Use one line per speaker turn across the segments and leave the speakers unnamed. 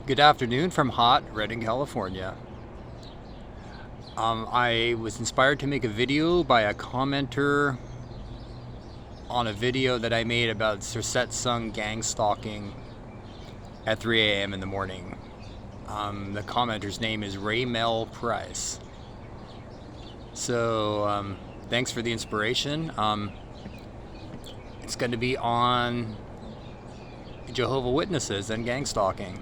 Good afternoon from hot Redding, California. I was inspired to make a video by a commenter on a video that I made about satsang gang stalking at 3 a.m. in the morning. The commenter's name is Raymel Price. So thanks for the inspiration. It's going to be on Jehovah's Witnesses and gang stalking.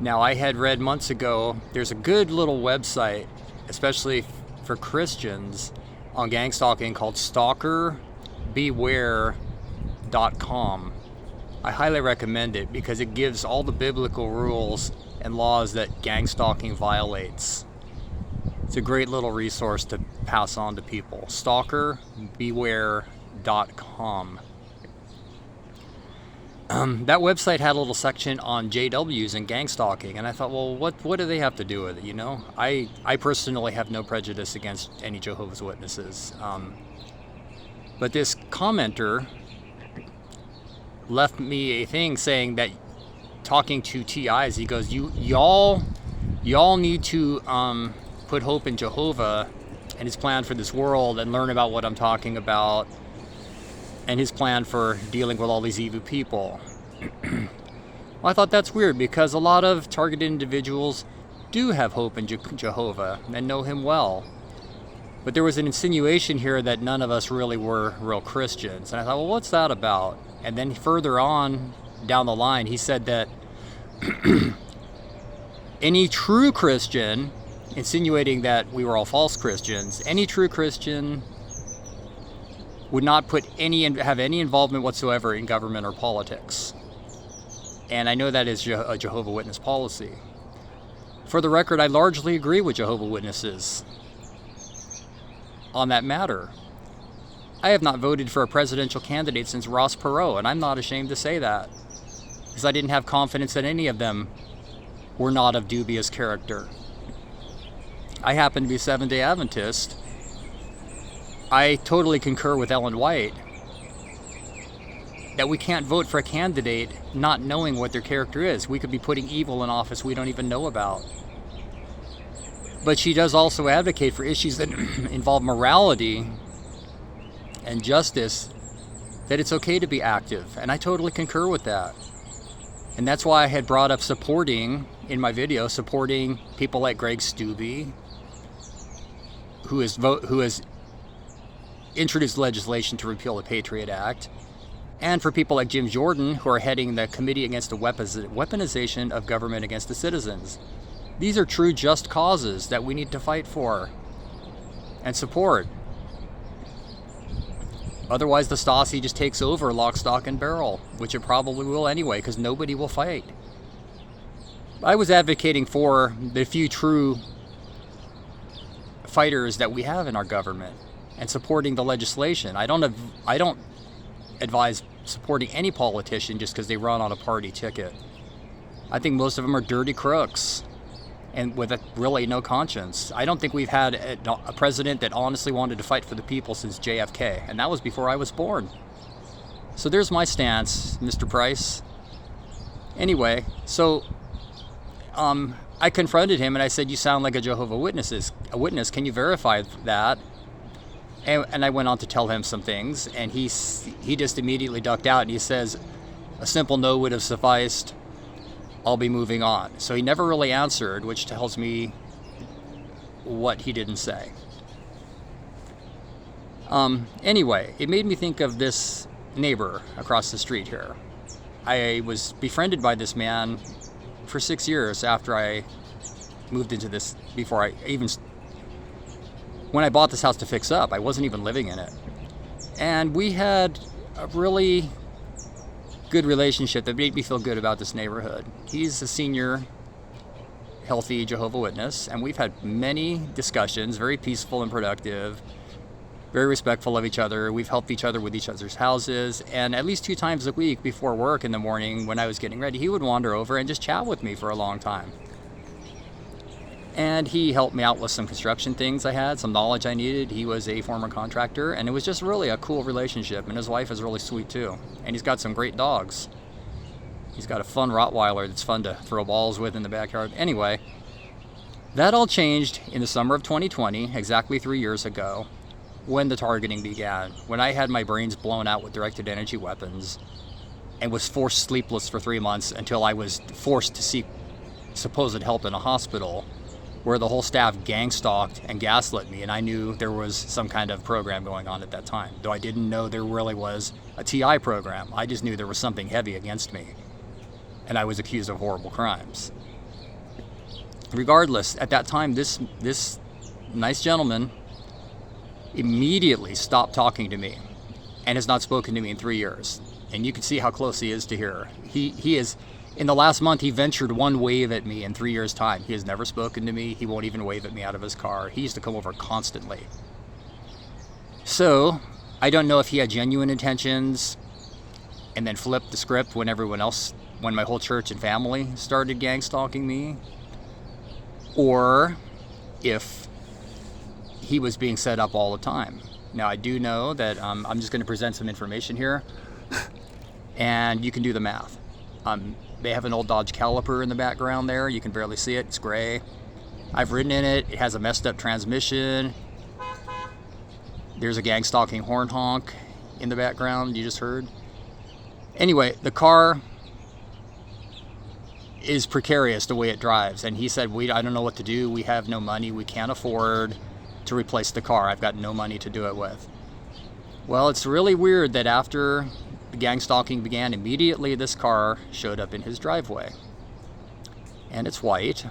Now, I had read months ago, there's a good little website, especially for Christians, on gang stalking called stalkerbeware.com. I highly recommend it because it gives all the biblical rules and laws that gang stalking violates. It's a great little resource to pass on to people. Stalkerbeware.com. That website had a little section on JWs and gang stalking, and I thought, well, what do they have to do with it, you know? I personally have no prejudice against any Jehovah's Witnesses. But this commenter left me a thing saying that, talking to TIs, he goes, y'all need to put hope in Jehovah and his plan for this world and learn about what I'm talking about and his plan for dealing with all these evil people. Well, I thought that's weird because a lot of targeted individuals do have hope in Jehovah and know him well. But there was an insinuation here that none of us really were real Christians. And I thought, well, what's that about? And then further on down the line, he said that any true Christian, insinuating that we were all false Christians, any true Christian would not have any involvement whatsoever in government or politics. And I know that is a Jehovah's Witness policy. For the record, I largely agree with Jehovah's Witnesses on that matter. I have not voted for a presidential candidate since Ross Perot, and I'm not ashamed to say that, because I didn't have confidence that any of them were not of dubious character. I happen to be Seventh-day Adventist. I totally concur with Ellen White that we can't vote for a candidate not knowing what their character is. We could be putting evil in office we don't even know about. But she does also advocate for issues that involve morality and justice, that it's okay to be active. And I totally concur with that. And that's why I had brought up supporting people like Greg Steube, who has introduced legislation to repeal the Patriot Act, and for people like Jim Jordan, who are heading the Committee Against the Weaponization of Government Against the Citizens. These are true just causes that we need to fight for and support. Otherwise, the Stasi just takes over lock, stock, and barrel, which it probably will anyway, because nobody will fight. I was advocating for the few true fighters that we have in our government and supporting the legislation. I don't advise supporting any politician just because they run on a party ticket. I think most of them are dirty crooks and with really no conscience. I don't think we've had a president that honestly wanted to fight for the people since JFK, and that was before I was born. So there's my stance, Mr. Price. Anyway, so I confronted him and I said, you sound like a Jehovah's Witness. Can you verify that? And I went on to tell him some things, and he just immediately ducked out, and he says, a simple no would have sufficed. I'll be moving on. So he never really answered, which tells me what he didn't say. Anyway, it made me think of this neighbor across the street here. I was befriended by this man for 6 years after I moved into this, when I bought this house to fix up. I wasn't even living in it. And we had a really good relationship that made me feel good about this neighborhood. He's a senior, healthy Jehovah's Witness, and we've had many discussions, very peaceful and productive, very respectful of each other. We've helped each other with each other's houses, and at least 2 times a week before work in the morning when I was getting ready, he would wander over and just chat with me for a long time. And he helped me out with some construction things I had, some knowledge I needed. He was a former contractor, and it was just really a cool relationship. And his wife is really sweet too. And he's got some great dogs. He's got a fun Rottweiler that's fun to throw balls with in the backyard. Anyway, that all changed in the summer of 2020, exactly 3 years ago, when the targeting began, when I had my brains blown out with directed energy weapons and was forced sleepless for 3 months until I was forced to seek supposed help in a hospital where the whole staff gang stalked and gaslit me, and I knew there was some kind of program going on at that time, though I didn't know there really was a TI program. I just knew there was something heavy against me, and I was accused of horrible crimes. Regardless, at that time, this nice gentleman immediately stopped talking to me and has not spoken to me in 3 years. And you can see how close he is to here. He is, in the last month, he ventured one wave at me in 3 years' time. He has never spoken to me. He won't even wave at me out of his car. He used to come over constantly. So, I don't know if he had genuine intentions and then flipped the script when my whole church and family started gang stalking me, or if he was being set up all the time. Now, I do know that I'm just going to present some information here, and you can do the math. They have an old Dodge Caliper in the background there. You can barely see it. It's gray. I've ridden in it. It has a messed up transmission. There's a gang stalking horn honk in the background you just heard. Anyway, the car is precarious the way it drives. And he said, I don't know what to do. We have no money. We can't afford to replace the car. I've got no money to do it with. Well, it's really weird that after the gang stalking began, immediately this car showed up in his driveway. And it's white.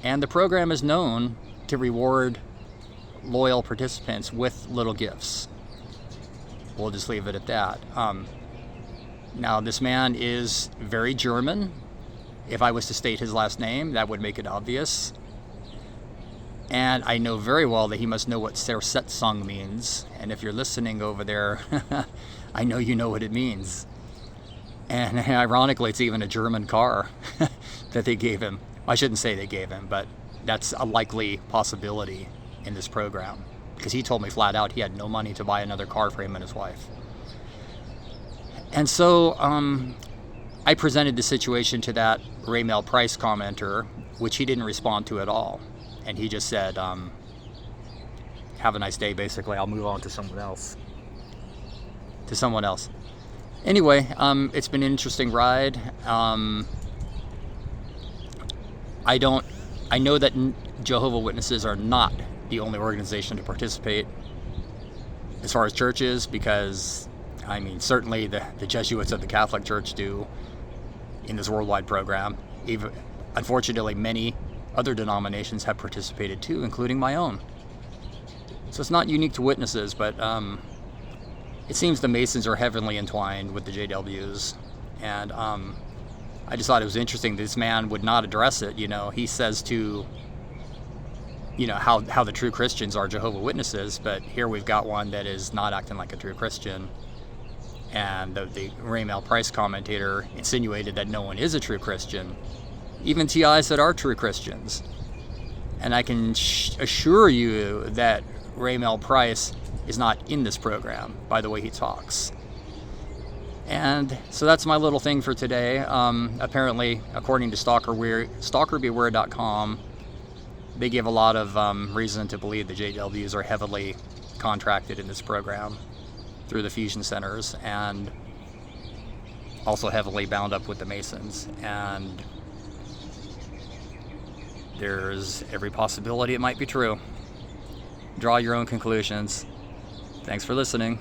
And the program is known to reward loyal participants with little gifts. We'll just leave it at that. Now, this man is very German. If I was to state his last name, that would make it obvious. And I know very well that he must know what Zersetzung means. And if you're listening over there, I know you know what it means. And ironically, it's even a German car that they gave him. I shouldn't say they gave him, but that's a likely possibility in this program. Because he told me flat out he had no money to buy another car for him and his wife. And so I presented the situation to that Ray Mail Price commenter, which he didn't respond to at all. And he just said, have a nice day, basically. I'll move on to someone else. Anyway, it's been an interesting ride. I know that Jehovah's Witnesses are not the only organization to participate as far as churches, because, I mean, certainly the Jesuits of the Catholic Church do in this worldwide program. Even, unfortunately, many other denominations have participated too, including my own. So it's not unique to witnesses, but it seems the Masons are heavily entwined with the JWs. And I just thought it was interesting that this man would not address it. You know, he says to, you know, how the true Christians are Jehovah's Witnesses, but here we've got one that is not acting like a true Christian. And the Ray Mail Price commentator insinuated that no one is a true Christian, even TIs that are true Christians. And I can assure you that Ray Mail Price is not in this program by the way he talks. And so that's my little thing for today. Apparently, according to StalkerBeware.com, they give a lot of reason to believe the JWs are heavily contracted in this program through the fusion centers, and also heavily bound up with the Masons. And there's every possibility it might be true. Draw your own conclusions. Thanks for listening.